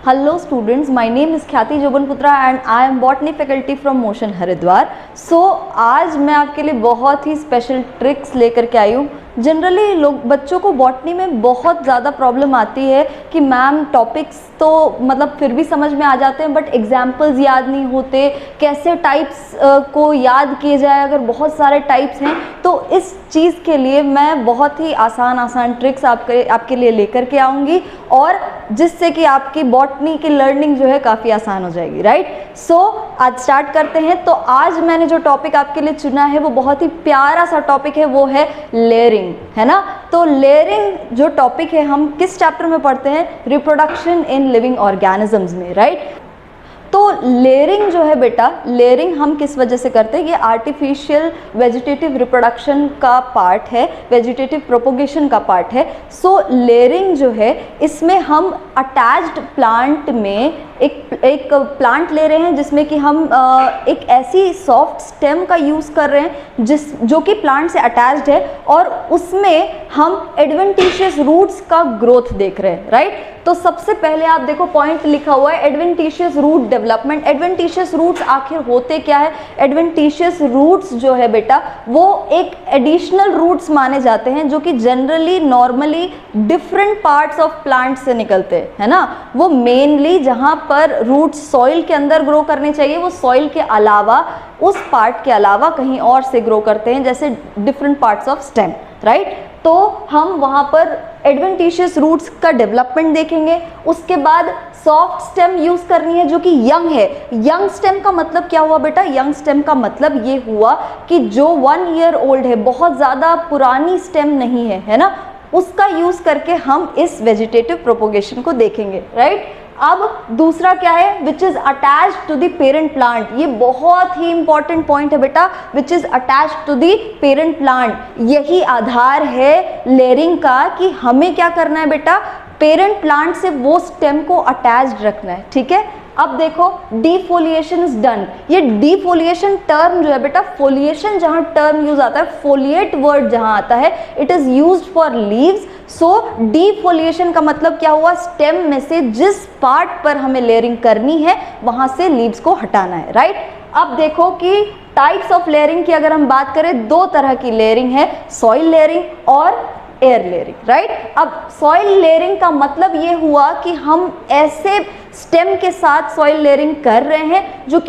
Hello students, my name is ख्याति जोबनपुत्रा and I am botany faculty from motion Haridwar. आज मैं आपके लिए बहुत ही स्पेशल ट्रिक्स लेकर के आई हूँ। जनरली लोग बच्चों को बॉटनी में बहुत ज़्यादा प्रॉब्लम आती है कि मैम टॉपिक्स तो मतलब फिर भी समझ में आ जाते हैं बट एग्जाम्पल्स याद नहीं होते, कैसे टाइप्स को याद किए जाए अगर बहुत सारे टाइप्स हैं। तो इस चीज़ के लिए मैं बहुत ही आसान ट्रिक्स आपके लिए लेकर के आऊँगी और जिससे कि आपकी बॉटनी की लर्निंग जो है काफ़ी आसान हो जाएगी, राइट। आज स्टार्ट करते हैं। तो आज मैंने जो टॉपिक आपके लिए चुना है वो बहुत ही प्यारा सा टॉपिक है, वो है लेयरिंग, है ना। तो लेयरिंग जो टॉपिक है हम किस चैप्टर में पढ़ते हैं? रिप्रोडक्शन इन लिविंग ऑर्गेनिजम्स में, राइट। तो लेयरिंग जो है बेटा, लेयरिंग हम किस वजह से करते हैं? ये आर्टिफिशियल वेजिटेटिव रिप्रोडक्शन का पार्ट है, वेजिटेटिव प्रोपोगेशन का पार्ट है। लेयरिंग जो है इसमें हम अटैच्ड प्लांट में एक प्लांट ले रहे हैं जिसमें कि हम एक ऐसी सॉफ्ट स्टेम का यूज़ कर रहे हैं जो कि प्लांट से अटैच्ड है और उसमें हम एडवेंटिशियस रूट्स का ग्रोथ देख रहे हैं, राइट। तो सबसे पहले आप देखो पॉइंट लिखा हुआ है adventitious root development. Adventitious roots आखिर होते क्या है? एडवेंटिशियस रूट्स जो है बेटा वो एक एडिशनल रूट्स माने जाते हैं जो कि generally normally different parts of plant से निकलते हैं, है ना। वो मेनली जहाँ पर रूट्स सॉइल के अंदर ग्रो करने चाहिए वो सॉइल के अलावा, उस पार्ट के अलावा कहीं और से ग्रो करते हैं, जैसे different parts of stem, right. तो हम वहाँ पर एडवेंटिशियस रूट्स का डेवलपमेंट देखेंगे। उसके बाद सॉफ्ट स्टेम यूज़ करनी है जो कि यंग है। यंग स्टेम का मतलब क्या हुआ बेटा? यंग स्टेम का मतलब ये हुआ कि जो 1 ईयर ओल्ड है, बहुत ज़्यादा पुरानी स्टेम नहीं है ना, उसका यूज़ करके हम इस वेजिटेटिव प्रोपोगेशन को देखेंगे, राइट। अब दूसरा क्या है? Which is attached to the parent plant. ये बहुत ही इंपॉर्टेंट पॉइंट है बेटा, which is attached to the parent plant. यही आधार है लेयरिंग का कि हमें क्या करना है बेटा? पेरेंट प्लांट से वो स्टेम को अटैच्ड रखना है, ठीक है। अब देखो डिफोलिएशन इज डन। ये डिफोलिएशन टर्म जो है बेटा, फोलिएशन जहां टर्म यूज आता है, फोलिएट वर्ड जहां आता है, it is used for leaves. Defoliation का मतलब क्या हुआ? स्टेम में से जिस पार्ट पर हमें लेयरिंग करनी है वहां से लीव्स को हटाना है, राइट। अब देखो कि टाइप्स ऑफ लेयरिंग की अगर हम बात करें, 2 तरह की लेयरिंग है, सॉइल लेयरिंग और एयर लेयरिंग, राइट। अब सॉइल लेयरिंग का मतलब ये हुआ कि हम ऐसे स्टेम के साथ सॉइल लेयरिंग कर रहे हैं जो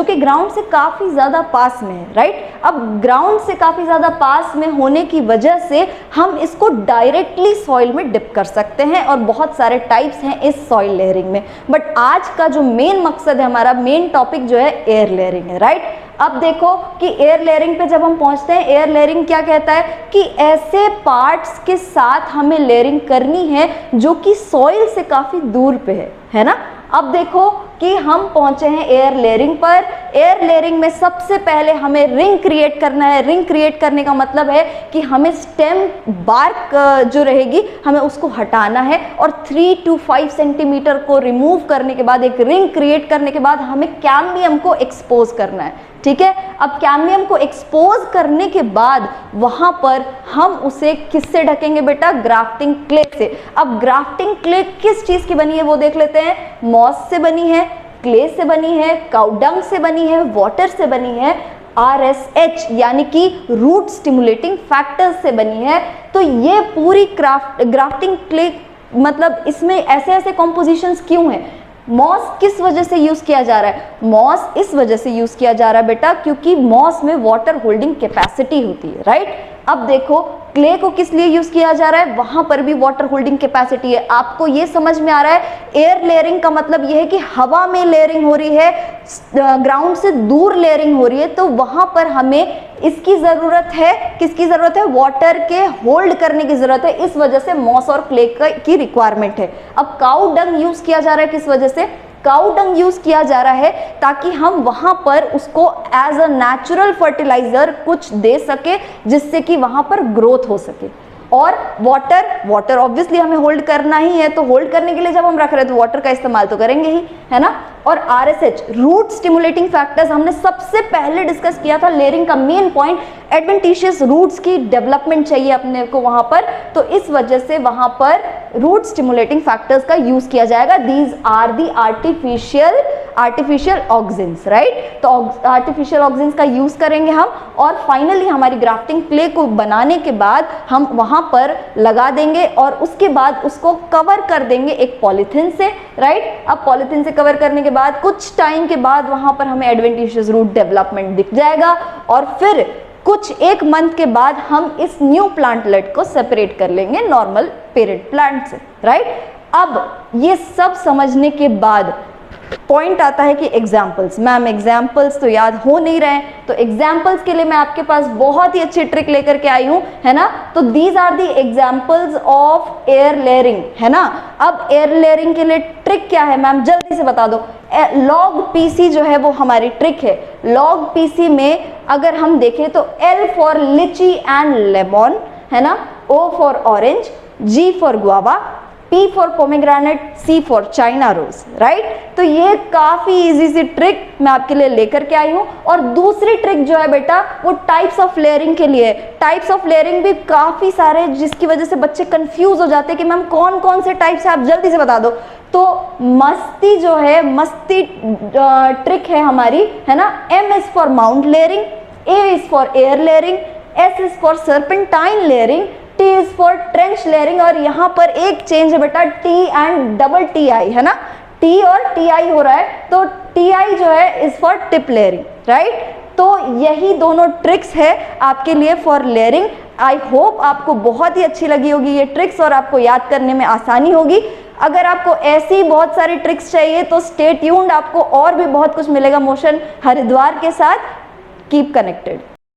कि ग्राउंड से काफ़ी ज़्यादा पास में है, राइट। अब ग्राउंड से काफ़ी ज़्यादा पास में होने की वजह से हम इसको डायरेक्टली सॉइल में डिप कर सकते हैं और बहुत सारे टाइप्स हैं इस सॉइल लेयरिंग में। बट आज का जो मेन मकसद है, हमारा मेन टॉपिक जो है एयर लेयरिंग है, राइट। अब देखो कि एयर लेयरिंग पे जब हम पहुंचते हैं, एयर लेयरिंग क्या कहता है कि ऐसे पार्ट्स के साथ हमें लेयरिंग करनी है जो कि सॉइल से काफ़ी दूर पे है ना। अब देखो कि हम पहुंचे हैं एयर लेयरिंग पर। एयर लेयरिंग में सबसे पहले हमें रिंग क्रिएट करना है। रिंग क्रिएट करने का मतलब है कि हमें स्टेम बार्क जो रहेगी हमें उसको हटाना है और 3 to 5 सेंटीमीटर को रिमूव करने के बाद, एक रिंग क्रिएट करने के बाद हमें कैम्बियम को एक्सपोज करना है, ठीक है। अब कैम्बियम को एक्सपोज करने के बाद वहां पर हम उसे किससे ढकेंगे बेटा? ग्राफ्टिंग क्ले से। अब ग्राफ्टिंग क्ले किस चीज की बनी है वो देख लेते हैं। मॉस से बनी है, क्ले से बनी है, काउडंग से बनी है, वाटर से बनी है, RSH यानी कि रूट स्टिमुलेटिंग फैक्टर्स से बनी है। तो ये पूरी ग्राफ्टिंग क्ले, मतलब इसमें ऐसे ऐसे कॉम्पोजिशंस क्यों हैं? मॉस किस वजह से यूज किया जा रहा है? मॉस इस वजह से यूज किया जा रहा है बेटा क्योंकि मॉस में वाटर होल्डिंग कैपेसिटी होती है, राइट। अब देखो क्ले को किस लिए यूज किया जा रहा है? वहां पर भी वाटर होल्डिंग कैपेसिटी है। आपको ये समझ में आ रहा है? एयर लेयरिंग का मतलब ये है कि हवा में लेयरिंग हो रही है, ग्राउंड से दूर लेयरिंग हो रही है, तो वहां पर हमें इसकी जरूरत है। किसकी जरूरत है? वाटर के होल्ड करने की जरूरत है। इस वजह से मॉस और क्ले की रिक्वायरमेंट है। अब काऊ डंग यूज किया जा रहा है, किस वजह से? काऊ डंग यूज किया जा रहा है ताकि हम वहां पर उसको एज अ नेचुरल फर्टिलाइजर कुछ दे सके जिससे कि वहां पर ग्रोथ हो सके। और वाटर ऑब्वियसली हमें होल्ड करना ही है, तो होल्ड करने के लिए जब हम रख रहे हैं तो वाटर का इस्तेमाल तो करेंगे ही, है ना। और RSH रूट स्टिमुलेटिंग फैक्टर्स हमने सबसे पहले डिस्कस किया था। लेयरिंग का मेन पॉइंट एडवेंटिशियस रूट्स की डेवलपमेंट चाहिए अपने को वहां पर, तो इस वजह से वहां पर रूट स्टिमुलेटिंग फैक्टर्स का यूज किया जाएगा। These are the artificial auxins, right. तो आर्टिफिशियल ऑक्सिन्स का यूज करेंगे हम, और फाइनली हमारी ग्राफ्टिंग प्ले को बनाने के बाद हम वहां पर लगा देंगे और उसके बाद उसको कवर कर देंगे एक पॉलीथिन से, राइट। अब पॉलीथिन से कवर करने के बाद कुछ टाइम के बाद वहां पर हमें एडवेंटिशियस रूट डेवलपमेंट दिख जाएगा, और फिर कुछ एक मंथ के बाद हम इस न्यू प्लांटलेट को सेपरेट कर लेंगे नॉर्मल पेरेंट प्लांट से, राइट। अब ये सब समझने के बाद पॉइंट आता है कि एग्जाम्पल्स, मैम एग्जाम्पल्स तो याद हो नहीं रहे हैं, तो एग्जाम्पल्स के लिए मैं आपके पास बहुत ही अच्छी ट्रिक लेकर के आई हूं, है ना। तो these are the examples of air layering, है ना। अब एयर लेयरिंग के लिए ट्रिक क्या है मैम, जल्दी से बता दो। लॉग PC जो है वो हमारी ट्रिक है। लॉग PC में अगर हम देखें तो L for lychee and lemon, है ना, O for orange, G for guava, P for pomegranate, C for China rose, right. तो ये काफी इजी सी ट्रिक मैं आपके लिए लेकर के आई हूं। और दूसरी ट्रिक जो है बेटा वो टाइप्स ऑफ लेयरिंग के लिए। टाइप्स ऑफ लेयरिंग भी काफी सारे, जिसकी वजह से बच्चे कंफ्यूज हो जाते हैं कि मैम कौन कौन से टाइप्स है, आप जल्दी से बता दो। तो मस्ती जो है, मस्ती ट्रिक है हमारी, है ना। M is for mount layering, A is for air layering, S is for serpentine layering, T is for trench layering, और यहाँ पर एक चेंज है बेटा, T एंड डबल TI, है ना। T और TI हो रहा है, तो TI जो है is for tip layering, right. तो यही दोनों ट्रिक्स है आपके लिए फॉर लेयरिंग। आई होप आपको बहुत ही अच्छी लगी होगी ये ट्रिक्स, और आपको याद करने में आसानी होगी। अगर आपको ऐसी बहुत सारी ट्रिक्स चाहिए तो स्टे ट्यून्ड, आपको और भी बहुत कुछ मिलेगा मोशन हरिद्वार के साथ। Keep connected.